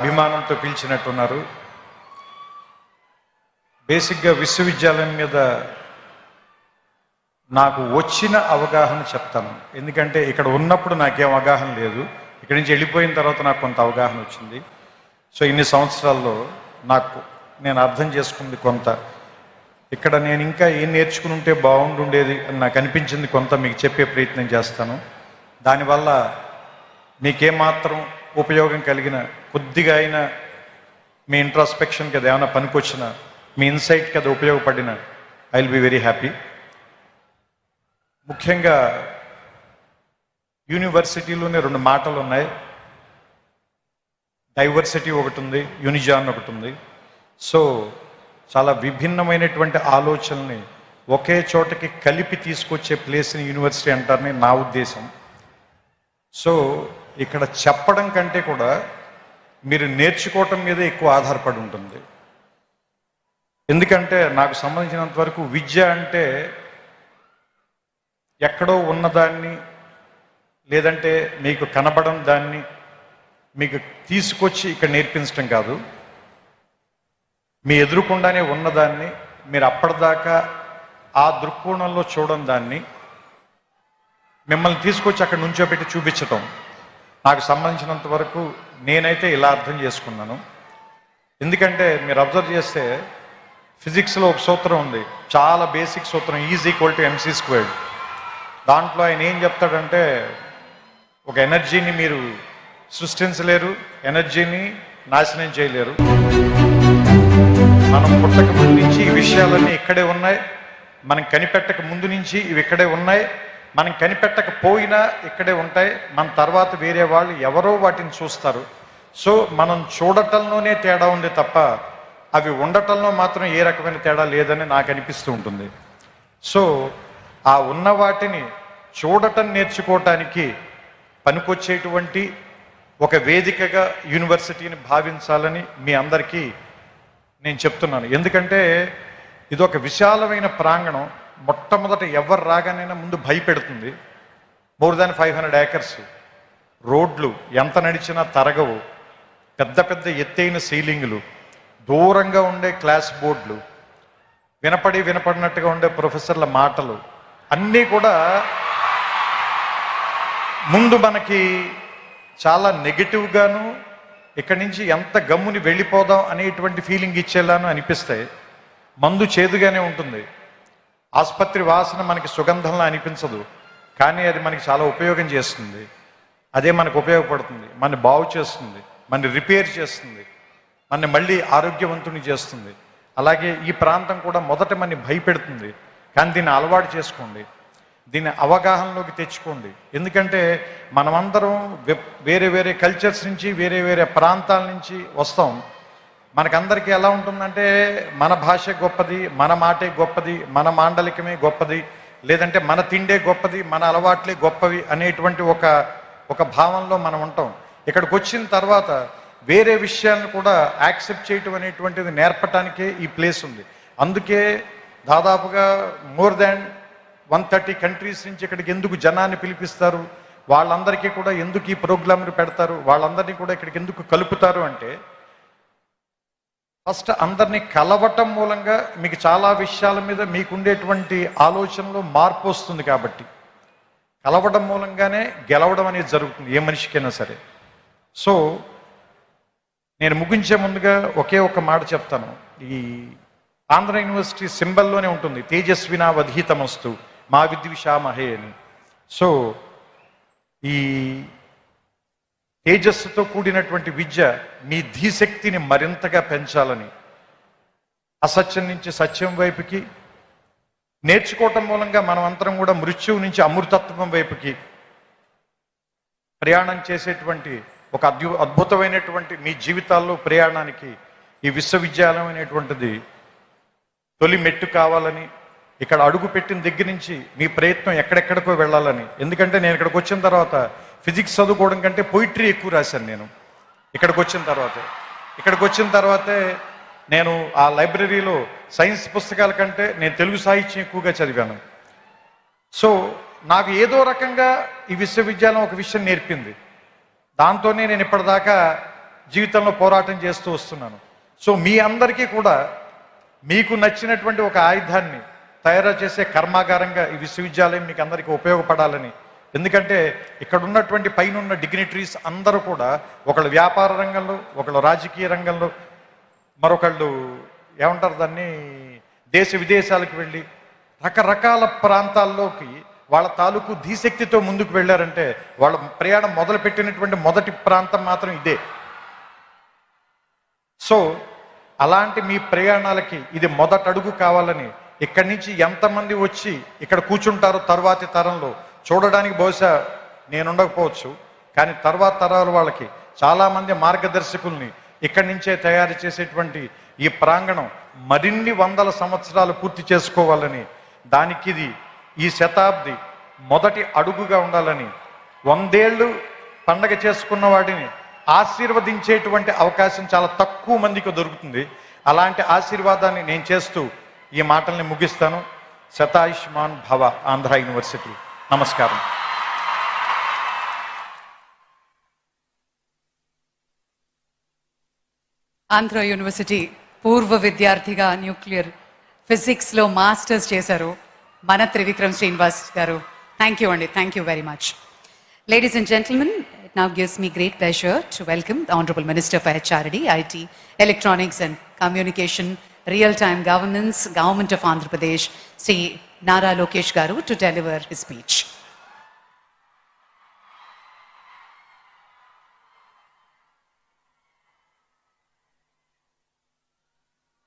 అభిమానంతో పిలిచినట్టున్నారు. బేసిక్గా విశ్వవిద్యాలయం మీద నాకు వచ్చిన అవగాహన చెప్తాను. ఎందుకంటే ఇక్కడ ఉన్నప్పుడు నాకేం అవగాహన లేదు, ఇక్కడి నుంచి వెళ్ళిపోయిన తర్వాత నాకు కొంత అవగాహన వచ్చింది. సో ఇన్ని సంవత్సరాల్లో నేను అర్థం చేసుకుంది కొంత, ఇక్కడ నేను ఇంకా ఏం నేర్చుకుని ఉంటే బాగుండుండేది అని నాకు అనిపించింది కొంత మీకు చెప్పే ప్రయత్నం చేస్తాను. దానివల్ల మీకేమాత్రం ఉపయోగం కలిగిన, కొద్దిగా అయినా మీ ఇంట్రాస్పెక్షన్కి అది ఏమైనా పనికొచ్చిన, మీ ఇన్సైట్కి అది ఉపయోగపడిన, I will be very happy. ముఖ్యంగా యూనివర్సిటీలోనే 2 మాటలు ఉన్నాయి. డైవర్సిటీ ఒకటి ఉంది, యూనిజాన్ ఒకటి ఉంది. సో చాలా విభిన్నమైనటువంటి ఆలోచనల్ని ఒకే చోటకి కలిపి తీసుకొచ్చే ప్లేస్ని యూనివర్సిటీ అంటారని నా ఉద్దేశం. సో ఇక్కడ చెప్పడం కంటే కూడా మీరు నేర్చుకోవటం మీద ఎక్కువ ఆధారపడి ఉంటుంది. ఎందుకంటే నాకు సంబంధించినంత వరకు విద్య అంటే ఎక్కడో ఉన్నదాన్ని, లేదంటే మీకు కనబడం దాన్ని మీకు తీసుకొచ్చి ఇక్కడ నేర్పించడం కాదు. మీ ఎదురుకుండానే ఉన్నదాన్ని మీరు అప్పటిదాకా ఆ దృక్కోణంలో చూడడం, దాన్ని మిమ్మల్ని తీసుకొచ్చి అక్కడ నుంచోబెట్టి చూపించటం. నాకు సంబంధించినంత వరకు నేనైతే ఇలా అర్థం చేసుకున్నాను. ఎందుకంటే మీరు అబ్జర్వ్ చేస్తే ఫిజిక్స్లో ఒక సూత్రం ఉంది, చాలా బేసిక్ సూత్రం, E=mc². దాంట్లో ఆయన ఏం చెప్తాడంటే, ఒక ఎనర్జీని మీరు సృష్టించలేరు, ఎనర్జీని నాశనం చేయలేరు. మనం పుట్టక ముందు నుంచి ఈ విషయాలన్నీ ఇక్కడే ఉన్నాయి, మనం కనిపెట్టక ముందు నుంచి ఇవి ఇక్కడే ఉన్నాయి, మనం కనిపెట్టకపోయినా ఇక్కడే ఉంటాయి. మన తర్వాత వేరే వాళ్ళు ఎవరో వాటిని చూస్తారు. సో మనం చూడటంలోనే తేడా ఉంది తప్ప అవి ఉండటంలో మాత్రం ఏ రకమైన తేడా లేదని నాకు అనిపిస్తూ ఉంటుంది. సో ఆ ఉన్న వాటిని చూడటం నేర్చుకోవటానికి పనికొచ్చేటువంటి ఒక వేదికగా యూనివర్సిటీని భావించాలని మీ అందరికీ నేను చెప్తున్నాను. ఎందుకంటే ఇది ఒక విశాలమైన ప్రాంగణం. మొట్టమొదట ఎవరు రాగానైనా ముందు భయపెడుతుంది. మోర్ దాన్ 500 acres, రోడ్లు ఎంత నడిచినా తరగవు, పెద్ద పెద్ద ఎత్తైన సీలింగులు, దూరంగా ఉండే క్లాస్ బోర్డులు, వినపడినట్టుగా ఉండే ప్రొఫెసర్ల మాటలు, అన్నీ కూడా ముందు మనకి చాలా నెగిటివ్గాను, ఇక్కడి నుంచి ఎంత గమ్ముని వెళ్ళిపోదాం అనేటువంటి ఫీలింగ్ ఇచ్చేలాను అనిపిస్తాయి. మందు చేదుగానే ఉంటుంది, ఆసుపత్రి వాసన మనకి సుగంధంలా అనిపించదు, కానీ అది మనకి చాలా ఉపయోగం చేస్తుంది. అదే మనకు ఉపయోగపడుతుంది, మన బాగు చేస్తుంది, మన రిపేర్ చేస్తుంది, మన మళ్ళీ ఆరోగ్యవంతుని చేస్తుంది. అలాగే ఈ ప్రాంతం కూడా మొదట మన భయపెడుతుంది, కానీ దీన్ని అలవాటు చేసుకోండి, దీన్ని అవగాహనలోకి తెచ్చుకోండి. ఎందుకంటే మనమందరం వేరే వేరే కల్చర్స్ నుంచి, వేరే వేరే ప్రాంతాల నుంచి వస్తాం. మనకందరికీ ఎలా ఉంటుందంటే మన భాష గొప్పది, మన మాటే గొప్పది, మన మాండలికమే గొప్పది, లేదంటే మన తిండే గొప్పది, మన అలవాట్లే గొప్పవి అనేటువంటి ఒక భావంలో మనం ఉంటాం. ఇక్కడికి వచ్చిన తర్వాత వేరే విషయాలను కూడా యాక్సెప్ట్ చేయటం అనేటువంటిది నేర్పటానికే ఈ ప్లేస్ ఉంది. అందుకే దాదాపుగా మోర్ దాన్ 130 కంట్రీస్ నుంచి ఇక్కడికి ఎందుకు జనాన్ని పిలిపిస్తారు, వాళ్ళందరికీ కూడా ఎందుకు ఈ ప్రోగ్రాంలు పెడతారు, వాళ్ళందరినీ కూడా ఇక్కడికి ఎందుకు కలుపుతారు అంటే, ఫస్ట్ అందరినీ కలవటం మూలంగా మీకు చాలా విషయాల మీద మీకుండేటువంటి ఆలోచనలో మార్పు వస్తుంది. కాబట్టి కలవడం మూలంగానే గెలవడం అనేది జరుగుతుంది ఏ మనిషికైనా సరే. సో నేను ముగించే ముందుగా ఒకే ఒక మాట చెప్తాను. ఈ ఆంధ్ర యూనివర్సిటీ సింబల్లోనే ఉంటుంది, తేజస్వినా వధీతమస్తు మా విద్విషామహే అని. సో ఈ తేజస్సుతో కూడినటువంటి విద్య మీ ధీశక్తిని మరింతగా పెంచాలని, అసత్యం నుంచి సత్యం వైపుకి నేర్చుకోవటం మూలంగా మనం అందరం కూడా మృత్యువు నుంచి అమృతత్వం వైపుకి ప్రయాణం చేసేటువంటి ఒక అద్భుతమైనటువంటి మీ జీవితాల్లో ప్రయాణానికి ఈ విశ్వవిద్యాలయం అనేటువంటిది తొలి మెట్టు కావాలని, ఇక్కడ అడుగు పెట్టిన దగ్గర నుంచి మీ ప్రయత్నం ఎక్కడెక్కడికో వెళ్ళాలని. ఎందుకంటే నేను ఇక్కడికి వచ్చిన తర్వాత ఫిజిక్స్ చదువుకోవడం కంటే పోయిటరీ ఎక్కువ రాశాను నేను. ఇక్కడికి వచ్చిన తర్వాతే నేను ఆ లైబ్రరీలో సైన్స్ పుస్తకాల కంటే నేను తెలుగు సాహిత్యం ఎక్కువగా చదివాను. సో నాకు ఏదో రకంగా ఈ విశ్వవిద్యాలయం ఒక విషయం నేర్పింది. దాంతోనే నేను ఇప్పటిదాకా జీవితంలో పోరాటం చేస్తూ వస్తున్నాను. సో మీ అందరికీ కూడా మీకు నచ్చినటువంటి ఒక ఆయుధాన్ని తయారు చేసే కర్మాగారంగా ఈ విశ్వవిద్యాలయం మీకు అందరికీ ఉపయోగపడాలని. ఎందుకంటే ఇక్కడ ఉన్నటువంటి పైన ఉన్న డిగ్నిటరీస్ అందరూ కూడా ఒకళ్ళు వ్యాపార రంగంలో, ఒకళ్ళు రాజకీయ రంగంలో, మరొకళ్ళు ఏమంటారు దాన్ని దేశ విదేశాలకు వెళ్ళి రకరకాల ప్రాంతాల్లోకి వాళ్ళ తాలూకు ధీశక్తితో ముందుకు వెళ్ళారంటే వాళ్ళ ప్రయాణం మొదలుపెట్టినటువంటి మొదటి ప్రాంతం మాత్రం ఇదే. సో అలాంటి మీ ప్రయాణాలకి ఇది మొదటి అడుగు కావాలని ఇక్కడి నుంచి ఎంతమంది వచ్చి ఇక్కడ కూర్చుంటారో తర్వాతి తరంలో చూడడానికి బహుశా నేను ఉండకపోవచ్చు, కానీ తర్వాత తరాల వాళ్ళకి చాలామంది మార్గదర్శకుల్ని ఇక్కడి నుంచే తయారు చేసేటువంటి ఈ ప్రాంగణం మరిన్ని వందల సంవత్సరాలు పూర్తి చేసుకోవాలని, దానికి ఇది ఈ శతాబ్ది మొదటి అడుగుగా ఉండాలని, 100 ఏళ్ళు పండగ చేసుకున్న వాడిని ఆశీర్వదించేటువంటి అవకాశం చాలా తక్కువ మందికి దొరుకుతుంది. అలాంటి ఆశీర్వాదాన్ని నేను చేస్తూ ఈ మాటల్ని ముగిస్తాను. శతాయుష్మాన్ భవ ఆంధ్ర యూనివర్సిటీ. నమస్కారం. ఆంధ్ర యూనివర్సిటీ పూర్వ విద్యార్థిగా న్యూక్లియర్ ఫిజిక్స్లో మాస్టర్స్ చేశారు మన త్రివిక్రమ్ శ్రీనివాస్ గారు. థ్యాంక్ యూ అండి, thank you very much. Ladies and gentlemen, it now gives me great pleasure to welcome the Honorable Minister for HRD, IT, Electronics and Communication, Real-Time Governance, Government of Andhra Pradesh, Sri Nara Lokesh Garu, to deliver his speech.